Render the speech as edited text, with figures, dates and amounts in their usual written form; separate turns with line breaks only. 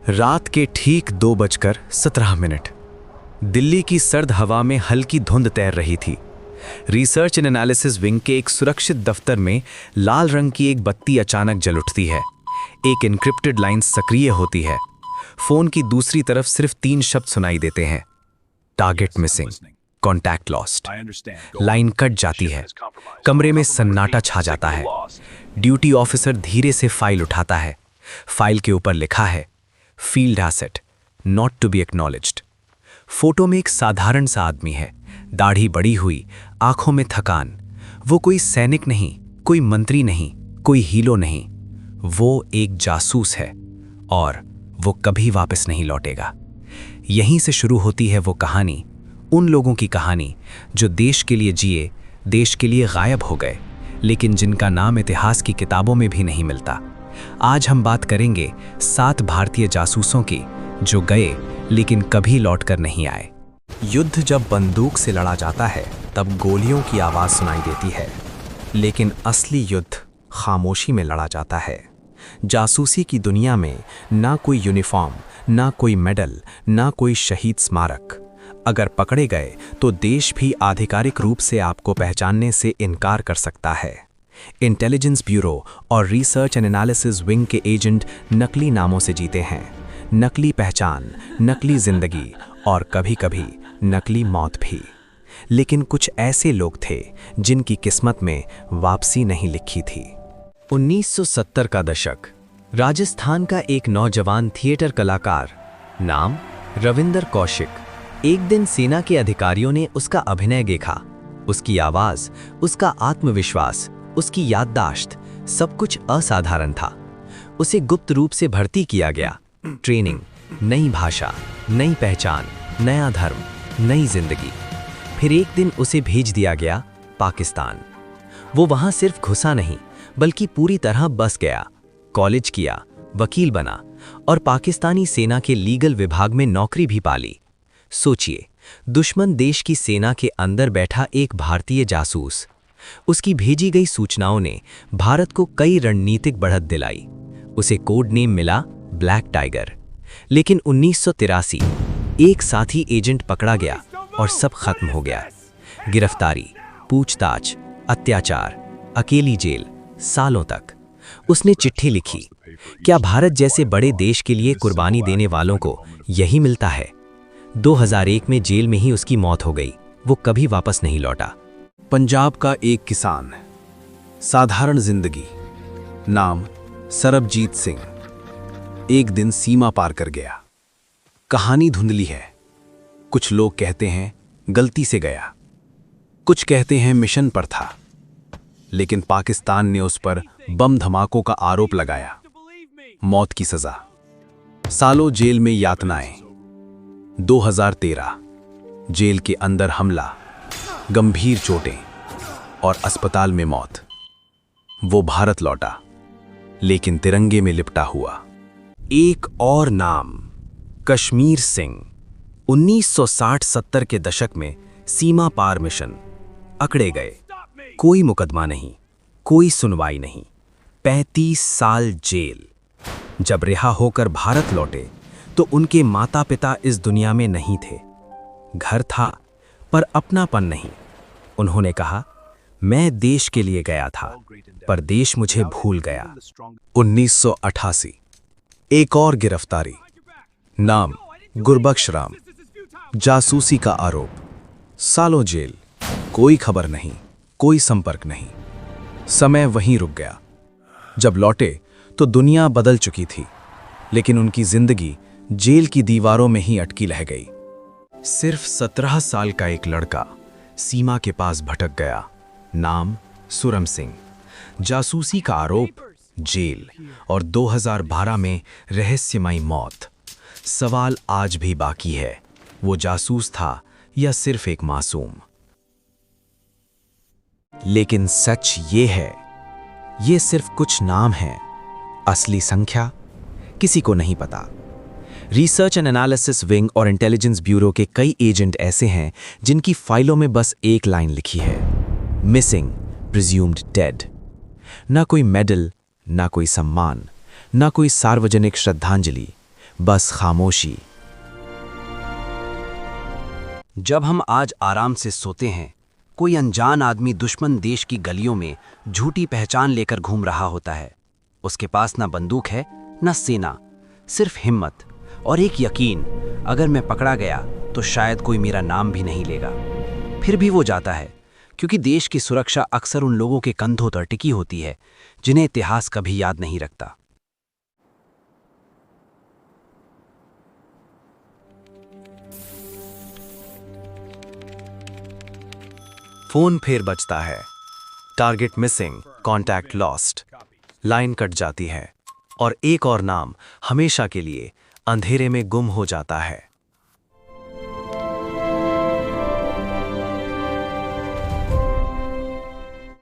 रात के ठीक 2:17 दिल्ली की सर्द हवा में हल्की धुंध तैर रही थी। रिसर्च एंड एनालिसिस विंग के एक सुरक्षित दफ्तर में लाल रंग की एक बत्ती अचानक जल उठती है। एक एन्क्रिप्टेड लाइन सक्रिय होती है। फोन की दूसरी तरफ सिर्फ 3 शब्द सुनाई देते हैं, target missing, contact lost. Line cut जाती है। कमरे में सन्नाटा छा जाता है। ड्यूटी ऑफिसर धीरे से फाइल उठाता है। फाइल के ऊपर लिखा है, field asset not to be acknowledged. Photo में एक साधारण सा आदमी है, दाढ़ी बड़ी हुई, आंखों में थकान। वो कोई सैनिक नहीं, कोई मंत्री नहीं, कोई हीरो नहीं। वो एक जासूस है और वो कभी वापस नहीं लौटेगा। यहीं से शुरू होती है वो कहानी, उन लोगों की कहानी जो देश के लिए जिए, देश के लिए गायब हो गए, लेकिन जिनका नाम इतिहास की किताबों में भी नहीं मिलता। आज हम बात करेंगे 7 भारतीय जासूसों की जो गए लेकिन कभी लौटकर नहीं आए। युद्ध जब बंदूक से लड़ा जाता है तब गोलियों की आवाज़ सुनाई देती है, लेकिन असली युद्ध खामोशी में लड़ा जाता है। जासूसी की दुनिया में ना कोई यूनिफॉर्म, ना कोई मेडल, ना कोई शहीद स्मारक। अगर पकड़े गए तो देश भी आधिकारिक रूप से आपको पहचानने से इनकार कर सकता है। इंटेलिजेंस ब्यूरो और रिसर्च एंड एनालिसिस विंग के एजेंट नकली नामों से जीते हैं। नकली पहचान, नकली जिंदगी और कभी-कभी नकली मौत भी। लेकिन कुछ ऐसे लोग थे जिनकी किस्मत में वापसी नहीं लिखी थी। 1970 का दशक। राजस्थान का एक नौजवान थिएटर कलाकार, नाम रविंदर कौशिक। एक दिन सेना के अधिकारियों ने उसका अभिनय देखा। उसकी आवाज, उसका आत्मविश्वास, उसकी याददाश्त, सब कुछ असाधारण था। उसे गुप्त रूप से भर्ती किया गया। ट्रेनिंग, नई भाषा, नई पहचान, नया धर्म, नई जिंदगी। फिर एक दिन उसे भेज दिया गया पाकिस्तान। वो वहां सिर्फ घुसा नहीं, बल्कि पूरी तरह बस गया। कॉलेज किया, वकील बना और पाकिस्तानी सेना के लीगल विभाग में नौकरी भी पाली। सोचिए, दुश्मन देश की सेना के अंदर बैठा एक भारतीय जासूस। उसकी भेजी गई सूचनाओं ने भारत को कई रणनीतिक बढ़त दिलाई। उसे कोड नेम मिला ब्लैक टाइगर। लेकिन 1983 एक साथी एजेंट पकड़ा गया और सब खत्म हो गया। गिरफ्तारी, पूछताछ, अत्याचार, अकेली जेल, सालों तक। उसने चिट्ठी लिखी, क्या भारत जैसे बड़े देश के लिए कुर्बानी देने वालों को यही मिलता है? 2001 में जेल में ही उसकी मौत हो गई। वो कभी वापस नहीं लौटा।
पंजाब का एक किसान, साधारण जिंदगी, नाम सरबजीत सिंह, एक दिन सीमा पार कर गया। कहानी धुंधली है। कुछ लोग कहते हैं गलती से गया, कुछ कहते हैं मिशन पर था, लेकिन पाकिस्तान ने उस पर बम धमाकों का आरोप लगाया। मौत की सजा, सालों जेल में यातनाएं। 2013 जेल के अंदर हमला, गंभीर चोटें और अस्पताल में मौत। वो भारत लौटा, लेकिन तिरंगे में लिपटा हुआ। एक और नाम, कश्मीर सिंह। 1960-70 के दशक में सीमा पार मिशन, अकड़े गए। कोई मुकदमा नहीं, कोई सुनवाई नहीं, 35 साल जेल। जब रिहा होकर भारत लौटे तो उनके माता पिता इस दुनिया में नहीं थे। घर था पर अपनापन नहीं। उन्होंने कहा, मैं देश के लिए गया था पर देश मुझे भूल गया। 1988 एक और गिरफ्तारी, नाम गुरबख्श राम। जासूसी का आरोप, सालों जेल, कोई खबर नहीं, कोई संपर्क नहीं। समय वहीं रुक गया। जब लौटे तो दुनिया बदल चुकी थी, लेकिन उनकी जिंदगी जेल की दीवारों में ही अटकी रह गई। सिर्फ 17 साल का एक लड़का सीमा के पास भटक गया, नाम सुरम सिंह। जासूसी का आरोप, जेल और 2012 में रहस्यमयी मौत। सवाल आज भी बाकी है, वो जासूस था या सिर्फ एक मासूम? लेकिन सच ये है, ये सिर्फ कुछ नाम हैं। असली संख्या किसी को नहीं पता। रिसर्च एंड एनालिसिस विंग और इंटेलिजेंस ब्यूरो के कई एजेंट ऐसे हैं जिनकी फाइलों में बस एक लाइन लिखी है, मिसिंग, प्रिज्यूम्ड डेड। ना कोई मेडल, ना कोई सम्मान, ना कोई सार्वजनिक श्रद्धांजलि,
बस खामोशी।
जब हम आज आराम से सोते हैं, कोई अनजान आदमी दुश्मन देश की गलियों में झूठी पहचान लेकर घूम रहा होता है। उसके पास ना बंदूक है, ना सेना, सिर्फ हिम्मत और एक यकीन, अगर मैं पकड़ा गया तो शायद कोई मेरा नाम भी नहीं लेगा। फिर भी वो जाता है, क्योंकि देश की सुरक्षा अक्सर उन लोगों के कंधों पर टिकी होती है जिन्हें इतिहास कभी याद नहीं रखता।
फोन फिर बजता है। Target missing, contact lost. Line cut जाती है और एक और नाम हमेशा के लिए अंधेरे में गुम हो जाता है।